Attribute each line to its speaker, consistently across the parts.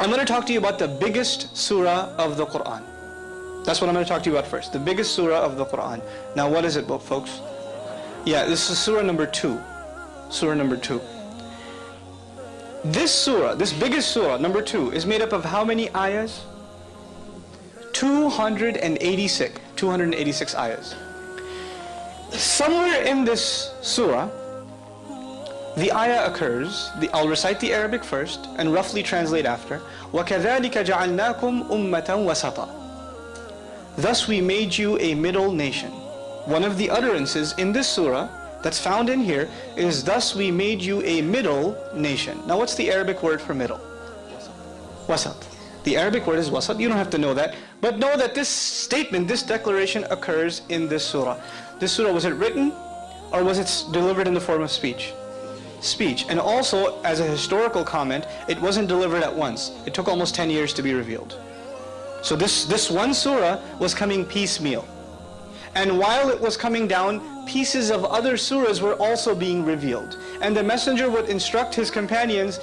Speaker 1: I'm going to talk to you about the biggest surah of the Quran. That's what I'm going to talk to you about first. The biggest surah of the Quran. Now what is it, folks? Yeah, this is surah number 2. Surah number 2. This surah, this biggest surah, number 2, is made up of how many ayahs? 286. 286 ayahs. Somewhere in this surah, the ayah occurs, I'll recite the Arabic first and roughly translate after. وَكَذَلِكَ جَعَلْنَاكُمْ أُمَّةً وَسَطًا. Thus we made you a middle nation. One of the utterances in this surah that's found in here is, thus we made you a middle nation. Now what's the Arabic word for middle? Wasat. The Arabic word is wasat. You don't have to know that. But know that this statement, this declaration occurs in this surah. This surah, was it written or was it delivered in the form of speech? Speech. And also, as a historical comment, it wasn't delivered at once. It took almost 10 years to be revealed. So this one surah was coming piecemeal. And while it was coming down, pieces of other surahs were also being revealed. And the messenger would instruct his companions,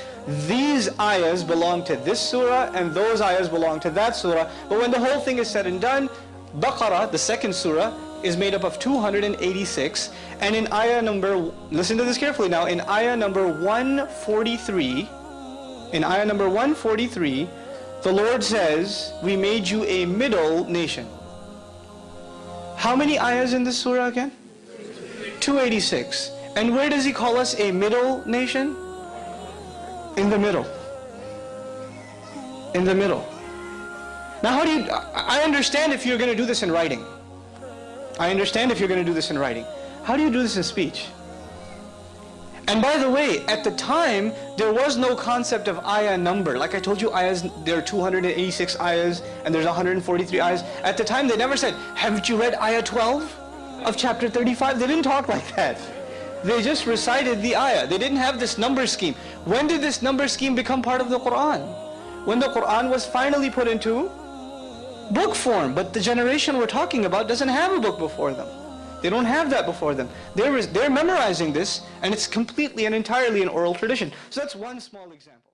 Speaker 1: these ayahs belong to this surah and those ayahs belong to that surah. But when the whole thing is said and done, Baqarah, the second surah, is made up of 286. And in ayah number, listen to this carefully now, in ayah number 143, the Lord says, we made you a middle nation. How many ayahs in this surah again? 286. And where does He call us a middle nation? In the middle. In the middle. Now how do you, I understand if you're going to do this in writing. I understand if you're going to do this in writing. How do you do this in speech? And by the way, at the time, there was no concept of ayah number. Like I told you, ayahs, there are 286 ayahs and there's 143 ayahs. At the time, they never said, haven't you read ayah 12 of chapter 35? They didn't talk like that. They just recited the ayah. They didn't have this number scheme. When did this number scheme become part of the Quran? When the Quran was finally put into book form. But the generation we're talking about doesn't have a book before them. They don't have that before them. They're memorizing this, and it's completely and entirely an oral tradition. So that's one small example.